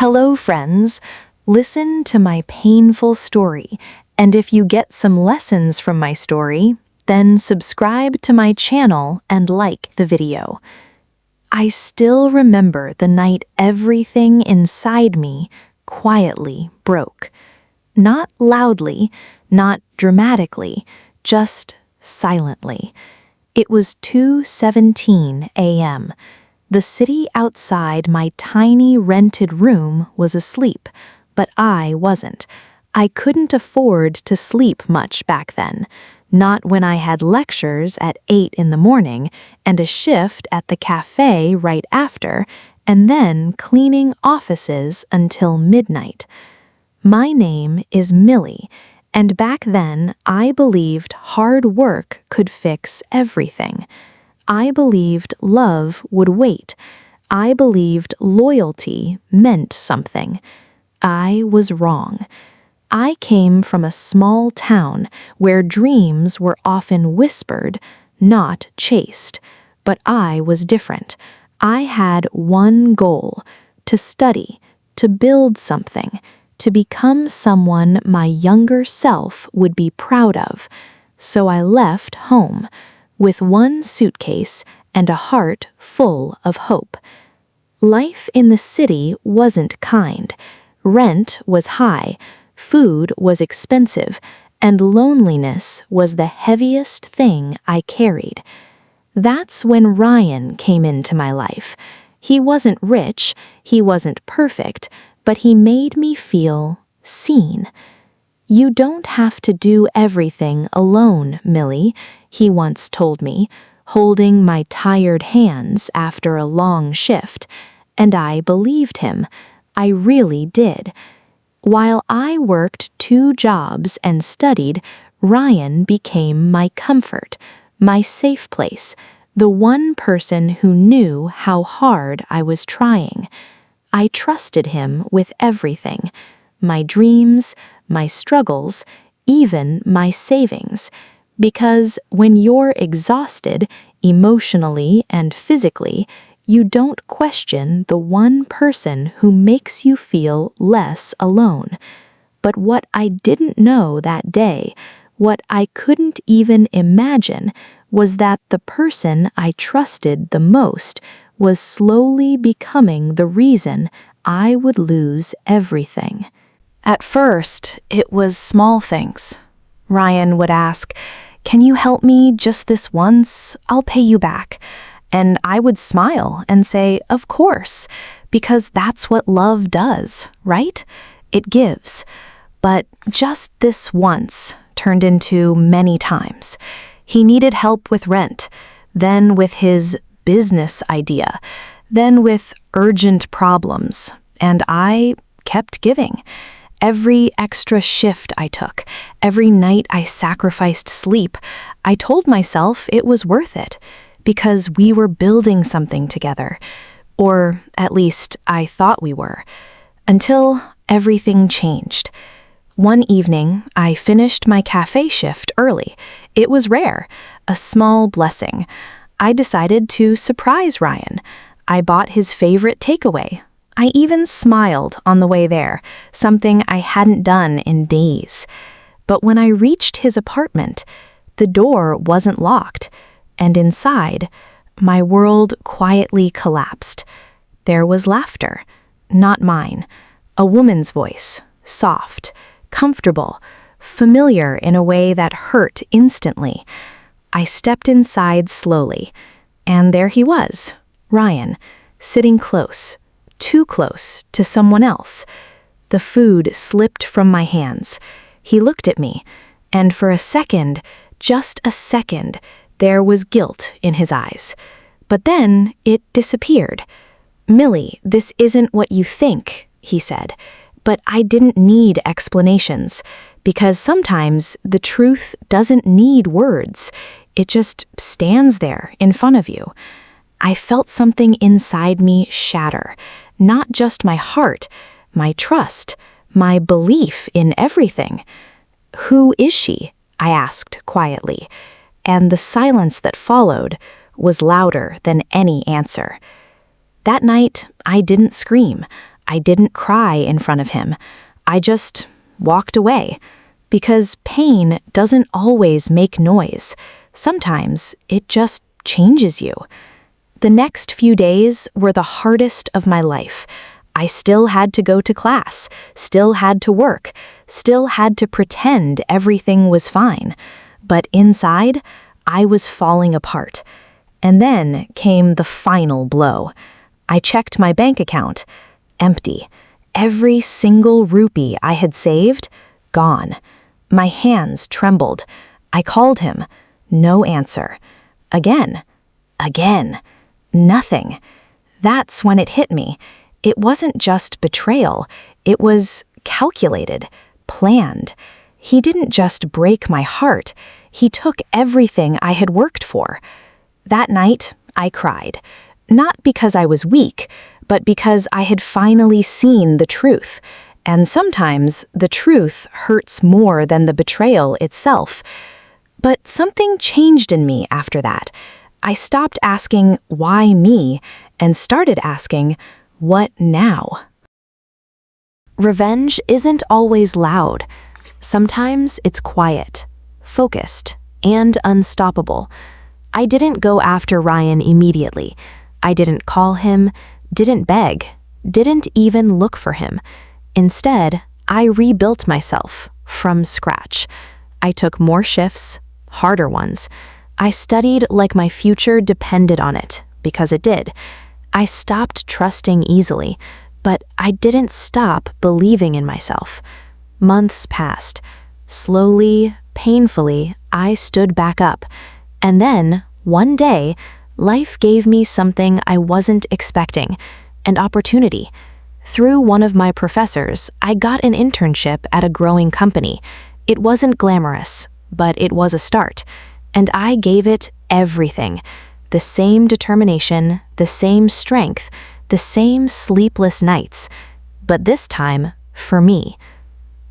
Hello, friends. Listen to my painful story, and if you get some lessons from my story, then subscribe to my channel and like the video. I still remember the night everything inside me quietly broke. Not loudly, not dramatically, just silently. It was 2:17 a.m. The city outside my tiny rented room was asleep, but I wasn't. I couldn't afford to sleep much back then, not when I had lectures at 8 in the morning and a shift at the cafe right after, and then cleaning offices until midnight. My name is Millie, and back then I believed hard work could fix everything. I believed love would wait. I believed loyalty meant something. I was wrong. I came from a small town where dreams were often whispered, not chased. But I was different. I had one goal: to study, to build something, to become someone my younger self would be proud of. So I left home, with one suitcase and a heart full of hope. Life in the city wasn't kind. Rent was high, food was expensive, and loneliness was the heaviest thing I carried. That's when Ryan came into my life. He wasn't rich, he wasn't perfect, but he made me feel seen. "You don't have to do everything alone, Millie," he once told me, holding my tired hands after a long shift, and I believed him. I really did. While I worked 2 jobs and studied, Ryan became my comfort, my safe place, the one person who knew how hard I was trying. I trusted him with everything: my dreams, my struggles, even my savings. Because when you're exhausted, emotionally and physically, you don't question the one person who makes you feel less alone. But what I didn't know that day, what I couldn't even imagine, was that the person I trusted the most was slowly becoming the reason I would lose everything. At first, it was small things. Ryan would ask, "Can you help me just this once? I'll pay you back." And I would smile and say, "Of course," because that's what love does, right? It gives. But just this once turned into many times. He needed help with rent, then with his business idea, then with urgent problems, and I kept giving. Every extra shift I took, every night I sacrificed sleep, I told myself it was worth it, because we were building something together. Or at least I thought we were. Until everything changed. One evening, I finished my cafe shift early. It was rare, a small blessing. I decided to surprise Ryan. I bought his favorite takeaway. I even smiled on the way there, something I hadn't done in days. But when I reached his apartment, the door wasn't locked, and inside, my world quietly collapsed. There was laughter, not mine, a woman's voice, soft, comfortable, familiar in a way that hurt instantly. I stepped inside slowly, and there he was, Ryan, sitting close, too close to someone else. The food slipped from my hands. He looked at me, and for a second, just a second, there was guilt in his eyes. But then it disappeared. "Millie, this isn't what you think," he said. But I didn't need explanations, because sometimes the truth doesn't need words. It just stands there in front of you. I felt something inside me shatter, not just my heart, my trust, my belief in everything. "Who is she?" I asked quietly, and the silence that followed was louder than any answer. That night, I didn't scream. I didn't cry in front of him. I just walked away. Because pain doesn't always make noise. Sometimes it just changes you. The next few days were the hardest of my life. I still had to go to class, still had to work, still had to pretend everything was fine. But inside, I was falling apart. And then came the final blow. I checked my bank account. Empty. Every single rupee I had saved, gone. My hands trembled. I called him. No answer. Again. Nothing. That's when it hit me. It wasn't just betrayal. It was calculated, planned. He didn't just break my heart. He took everything I had worked for. That night, I cried. Not because I was weak, but because I had finally seen the truth. And sometimes the truth hurts more than the betrayal itself. But something changed in me after that. I stopped asking, why me, and started asking, what now? Revenge isn't always loud. Sometimes it's quiet, focused, and unstoppable. I didn't go after Ryan immediately. I didn't call him, didn't beg, didn't even look for him. Instead, I rebuilt myself from scratch. I took more shifts, harder ones. I studied like my future depended on it, because it did. I stopped trusting easily, but I didn't stop believing in myself. Months passed. Slowly, painfully, I stood back up. And then, one day, life gave me something I wasn't expecting, an opportunity. Through one of my professors, I got an internship at a growing company. It wasn't glamorous, but it was a start. And I gave it everything. The same determination, the same strength, the same sleepless nights. But this time, for me.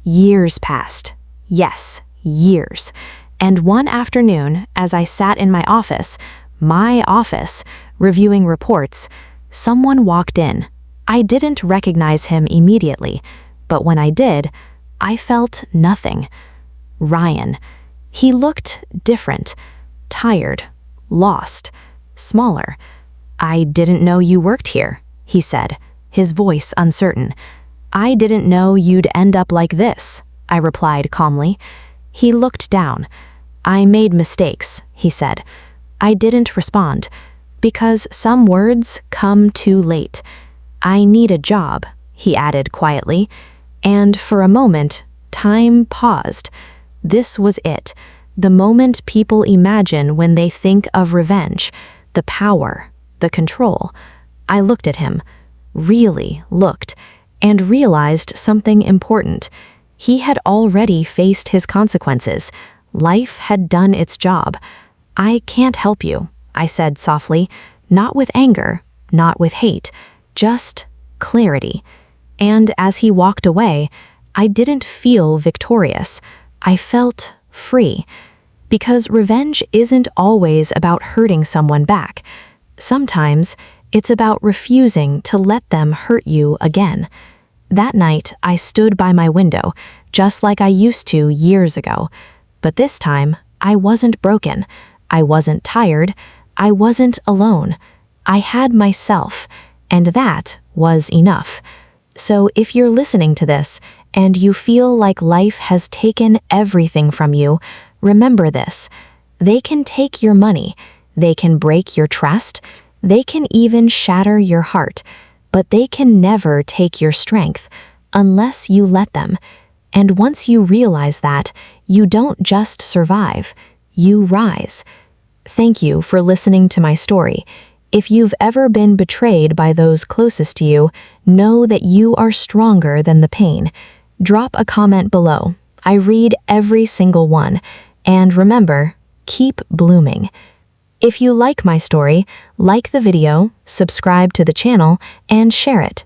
Years passed. Yes, years. And one afternoon, as I sat in my office, reviewing reports, someone walked in. I didn't recognize him immediately, but when I did, I felt nothing. Ryan. He looked different, tired, lost, smaller. I didn't know you worked here, he said, his voice uncertain. I didn't know you'd end up like this, I replied calmly. He looked down. I made mistakes, he said. I didn't respond, because some words come too late. I need a job, he added quietly, and for a moment, time paused. This was it, the moment people imagine when they think of revenge, the power, the control. I looked at him, really looked, and realized something important. He had already faced his consequences. Life had done its job. I can't help you, I said softly, not with anger, not with hate, just clarity. And as he walked away, I didn't feel victorious. I felt free. Because revenge isn't always about hurting someone back. Sometimes it's about refusing to let them hurt you again. That night, I stood by my window, just like I used to years ago. But this time, I wasn't broken. I wasn't tired. I wasn't alone. I had myself, and that was enough. So if you're listening to this, and you feel like life has taken everything from you, remember this. They can take your money. They can break your trust. They can even shatter your heart. But they can never take your strength, unless you let them. And once you realize that, you don't just survive, you rise. Thank you for listening to my story. If you've ever been betrayed by those closest to you, know that you are stronger than the pain. Drop a comment below. I read every single one. And remember, keep blooming. If you like my story, like the video, subscribe to the channel, and share it.